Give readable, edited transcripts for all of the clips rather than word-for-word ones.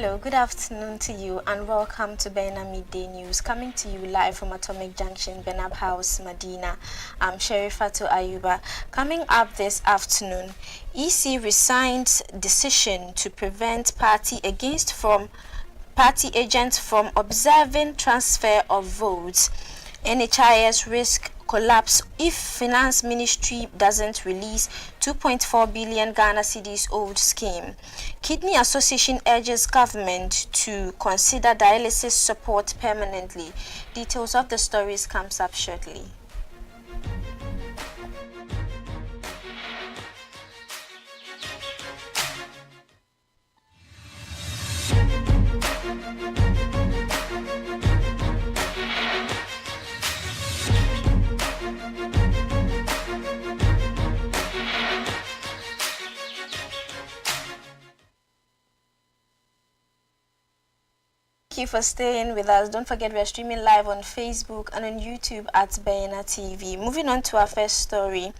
Hello, good afternoon to you and welcome to Bena Midday News, coming to you live from Atomic Junction, Benab House, Medina. I'm Sherifato Ayuba. Coming up this afternoon, EC resigns decision to prevent party agents from observing transfer of votes. NHIS risk collapse if Finance Ministry doesn't release 2.4 billion Ghana cedis old scheme. Kidney Association urges government to consider dialysis support permanently. Details of the stories comes up shortly. Thank you for staying with us. Don't forget we're streaming live on Facebook and on YouTube at Bena TV. Moving on to our first story.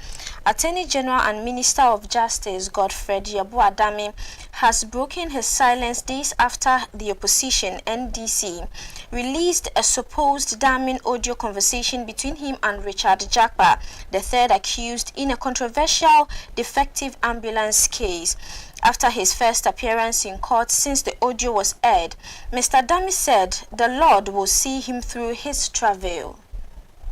Attorney General and Minister of Justice Godfred Yeboah Dame has broken his silence days after the opposition NDC released a supposed damning audio conversation between him and Richard Jakpa, the third accused in a controversial defective ambulance case. After his first appearance in court since the audio was aired, Mr. Dame said the Lord will see him through his travail.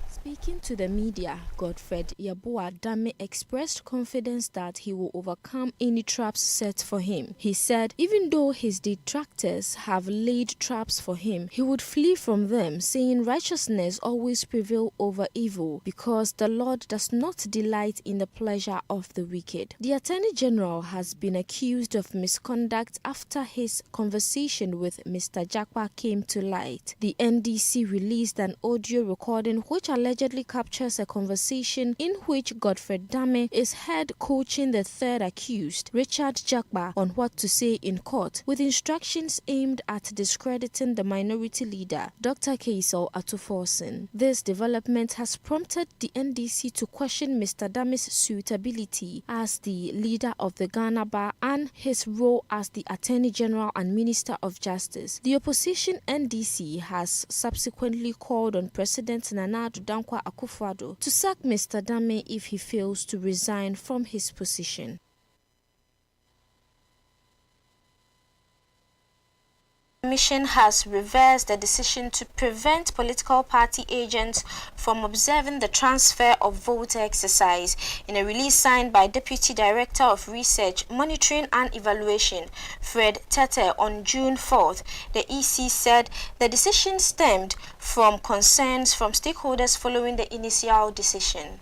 Speaking to the media, Godfred Yeboah Dame expressed confidence that he will overcome any traps set for him. He said even though his detractors have laid traps for him, he would flee from them, saying righteousness always prevails over evil, because the Lord does not delight in the pleasure of the wicked. The Attorney General has been accused of misconduct after his conversation with Mr. Jakpa came to light. The NDC released an audio recording which allegedly captures a conversation in which Godfred Dame is heard coaching the third accused, Richard Jakpa, on what to say in court, with instructions aimed at discrediting the minority leader, Dr. Kaisel Atuforsen. This development has prompted the NDC to question Mr. Dame's suitability as the leader of the Ghana Bar and his role as the Attorney General and Minister of Justice. The opposition NDC has subsequently called on President Nana Addo Dankwa Akufo-Addo to sack Mr. Dame if he fails to resign from his position. The Commission has reversed the decision to prevent political party agents from observing the transfer of voter exercise. In a release signed by Deputy Director of Research, Monitoring and Evaluation, Fred Tete, on June 4th, the EC said the decision stemmed from concerns from stakeholders following the initial decision.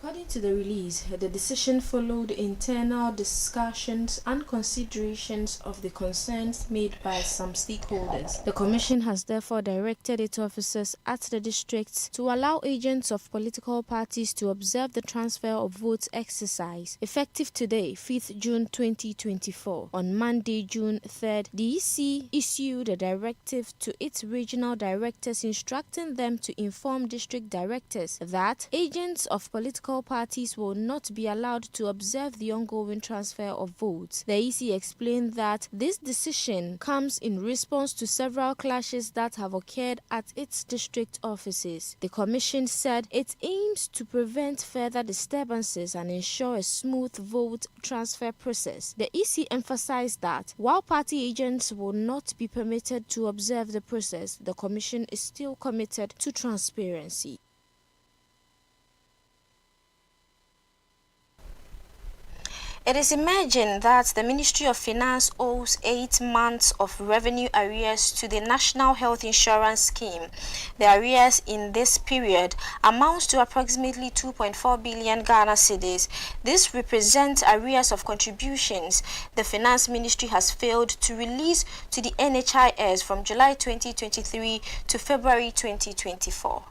According to the release, the decision followed internal discussions and considerations of the concerns made by some stakeholders. The Commission has therefore directed its officers at the districts to allow agents of political parties to observe the transfer of votes exercise, effective today, 5th June 2024. On Monday, June 3rd, the EC issued a directive to its regional directors instructing them to inform district directors that agents of political parties will not be allowed to observe the ongoing transfer of votes. The EC explained that this decision comes in response to several clashes that have occurred at its district offices. The Commission said it aims to prevent further disturbances and ensure a smooth vote transfer process. The EC emphasized that while party agents will not be permitted to observe the process, the Commission is still committed to transparency. It is emerging that the Ministry of Finance owes 8 months of revenue arrears to the National Health Insurance Scheme. The arrears in this period amounts to approximately 2.4 billion Ghana cedis. This represents arrears of contributions the Finance Ministry has failed to release to the NHIS from July 2023 to February 2024.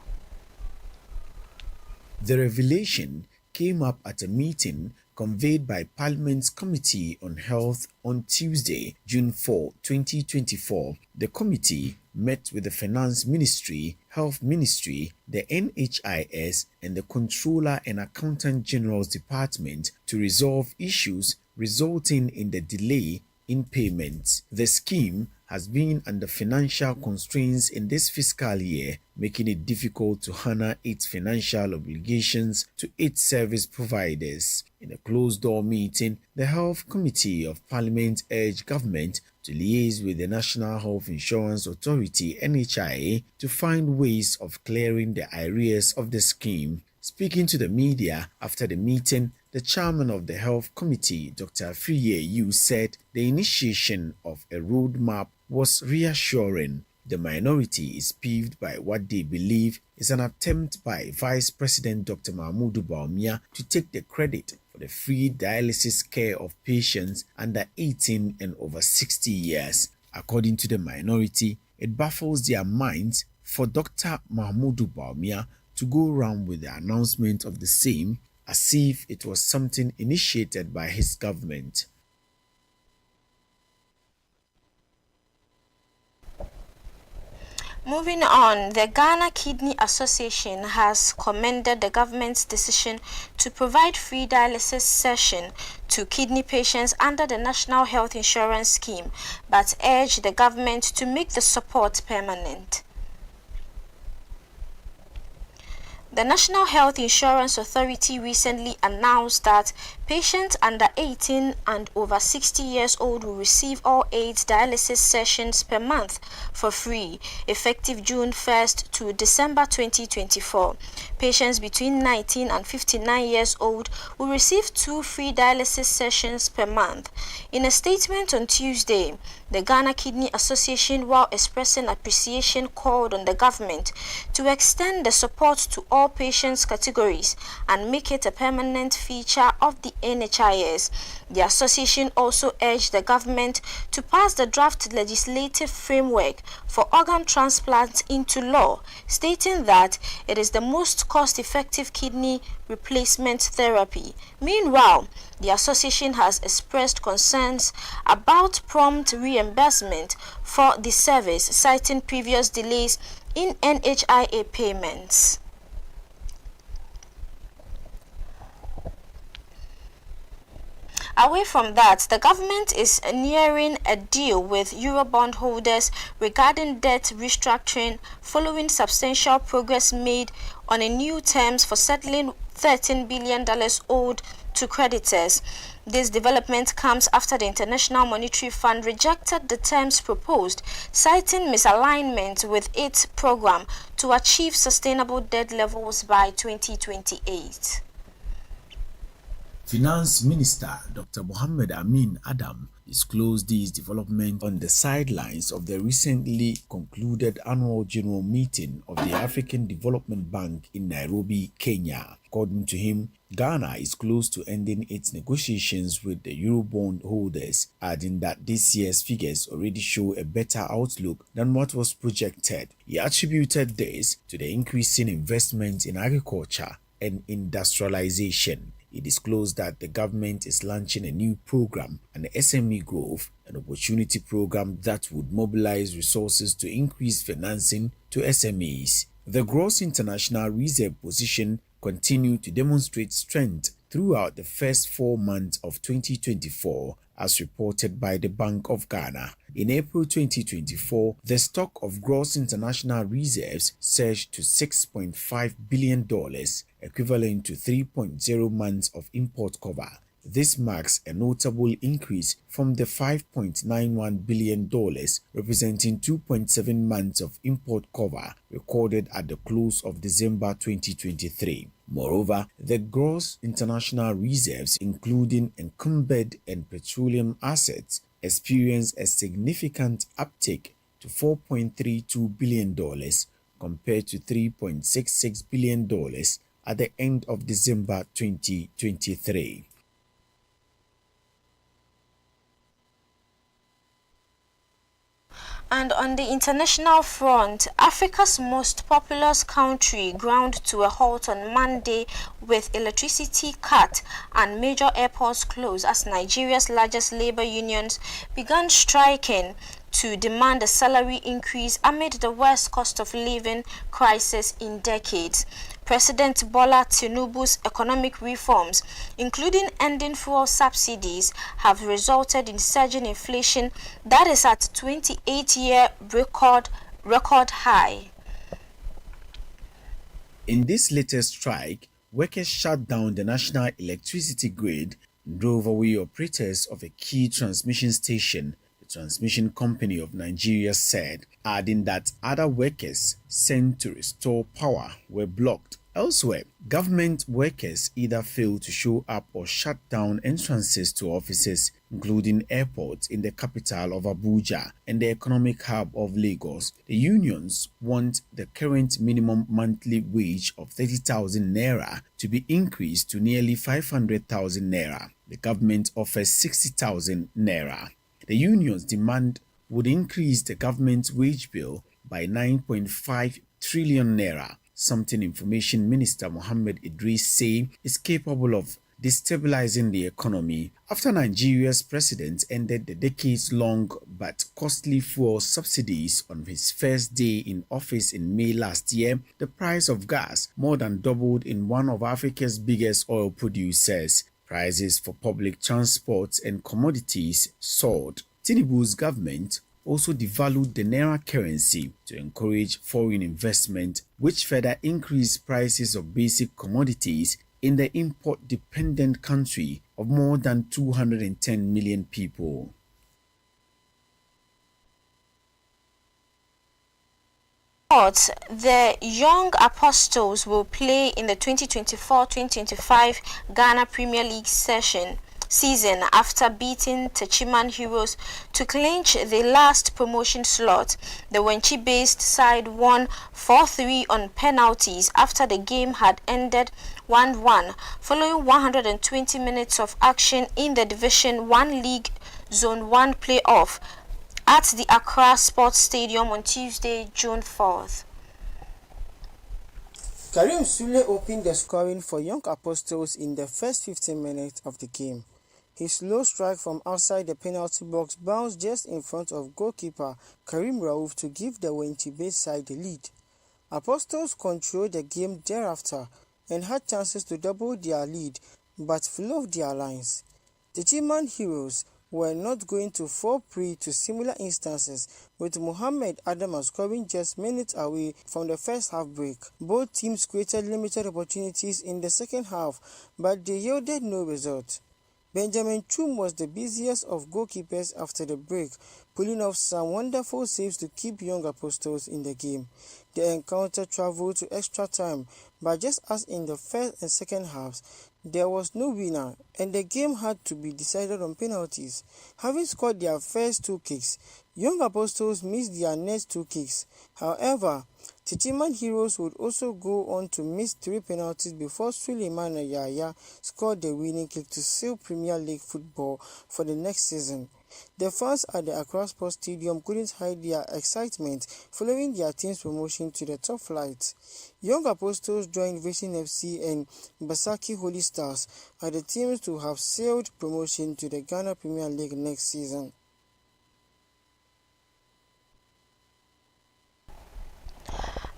The revelation came up at a meeting conveyed by Parliament's Committee on Health on Tuesday, June 4, 2024. The committee met with the Finance Ministry, Health Ministry, the NHIS, and the Controller and Accountant General's Department to resolve issues resulting in the delay in payments. The scheme has been under financial constraints in this fiscal year, making it difficult to honor its financial obligations to its service providers. In a closed-door meeting, the Health Committee of Parliament urged government to liaise with the National Health Insurance Authority (NHIA) to find ways of clearing the arrears of the scheme. Speaking to the media after the meeting, the chairman of the Health Committee, Dr. Afriyie Yu, said the initiation of a roadmap was reassuring. The minority is peeved by what they believe is an attempt by Vice President Dr. Mahmoud Bawumia to take the credit for the free dialysis care of patients under 18 and over 60 years. According to the minority, it baffles their minds for Dr. Mahmoud Bawumia to go around with the announcement of the same as if it was something initiated by his government. Moving on, the Ghana Kidney Association has commended the government's decision to provide free dialysis session to kidney patients under the National Health Insurance Scheme, but urged the government to make the support permanent. The National Health Insurance Authority recently announced that patients under 18 and over 60 years old will receive all 8 dialysis sessions per month for free, effective June 1st to December 2024. Patients between 19 and 59 years old will receive 2 free dialysis sessions per month. In a statement on Tuesday, the Ghana Kidney Association, while expressing appreciation, called on the government to extend the support to all patients categories and make it a permanent feature of the NHIS. The association also urged the government to pass the draft legislative framework for organ transplants into law, stating that it is the most cost-effective kidney replacement therapy. Meanwhile, the association has expressed concerns about prompt reimbursement for the service, citing previous delays in NHIA payments. Away from that, the government is nearing a deal with Eurobond holders regarding debt restructuring following substantial progress made on a new terms for settling $13 billion owed to creditors. This development comes after the International Monetary Fund rejected the terms proposed, citing misalignment with its program to achieve sustainable debt levels by 2028. Finance Minister Dr. Mohamed Amin Adam disclosed these developments on the sidelines of the recently concluded annual general meeting of the African Development Bank in Nairobi, Kenya. According to him, Ghana is close to ending its negotiations with the Eurobond holders, adding that this year's figures already show a better outlook than what was projected. He attributed this to the increasing investment in agriculture and industrialization. He disclosed that the government is launching a new program, an SME Growth, an opportunity program that would mobilize resources to increase financing to SMEs. The gross international reserve position continued to demonstrate strength throughout the first 4 months of 2024, as reported by the Bank of Ghana. In April 2024, the stock of gross international reserves surged to $6.5 billion, equivalent to 3.0 months of import cover. This marks a notable increase from the $5.91 billion, representing 2.7 months of import cover recorded at the close of December 2023. Moreover, the gross international reserves, including encumbered and petroleum assets, experienced a significant uptick to $4.32 billion compared to $3.66 billion at the end of December 2023. And on the international front, Africa's most populous country ground to a halt on Monday with electricity cut and major airports closed as Nigeria's largest labor unions began striking to demand a salary increase amid the worst cost of living crisis in decades. President Bola Tinubu's economic reforms, including ending fuel subsidies, have resulted in surging inflation that is at 28-year record high. In this latest strike, workers shut down the national electricity grid and drove away operators of a key transmission station, the Transmission Company of Nigeria said, adding that other workers sent to restore power were blocked. Elsewhere, government workers either failed to show up or shut down entrances to offices, including airports in the capital of Abuja and the economic hub of Lagos. The unions want the current minimum monthly wage of 30,000 naira to be increased to nearly 500,000 naira. The government offers 60,000 naira. The unions' demand would increase the government wage bill by 9.5 trillion naira, something Information Minister Mohammed Idris say is capable of destabilizing the economy. After Nigeria's president ended the decades-long but costly fuel subsidies on his first day in office in May last year, the price of gas more than doubled in one of Africa's biggest oil producers. Prices for public transport and commodities soared. Tinubu's government also devalued the naira currency to encourage foreign investment, which further increased prices of basic commodities in the import-dependent country of more than 210 million people. The Young Apostles will play in the 2024-2025 Ghana Premier League season after beating Techiman Heroes to clinch the last promotion slot. The Wenchi-based side won 4-3 on penalties after the game had ended 1-1 following 120 minutes of action in the Division 1 League Zone 1 playoff at the Accra Sports Stadium on Tuesday, June 4th. Karim Sule opened the scoring for Young Apostles in the first 15 minutes of the game. His low strike from outside the penalty box bounced just in front of goalkeeper Karim Raouf to give the Wenchi-based side the lead. Apostles controlled the game thereafter and had chances to double their lead but flew off their lines. The Techiman Heroes were not going to fall prey to similar instances, with Mohammed Adam scoring just minutes away from the first half break. Both teams created limited opportunities in the second half, but they yielded no result. Benjamin Chum was the busiest of goalkeepers after the break, pulling off some wonderful saves to keep Young Apostles in the game. The encounter traveled to extra time, but just as in the first and second halves, there was no winner, and the game had to be decided on penalties. Having scored their first two kicks, Young Apostles missed their next two kicks. However, Techiman Heroes would also go on to miss 3 penalties before Suleiman Yaya scored the winning kick to seal Premier League football for the next season. The fans at the Accra Sports Stadium couldn't hide their excitement following their team's promotion to the top flight. Young Apostles joined Vision FC and Basaki Holy Stars are the teams to have sealed promotion to the Ghana Premier League next season.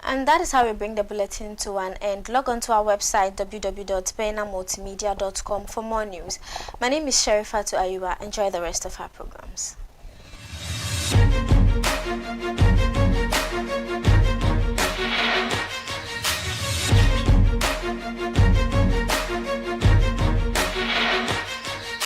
And that is how we bring the bulletin to an end. Log on to our website www.benamultimedia.com for more news. My name is Sherifatu Ayuba. Enjoy the rest of our programs.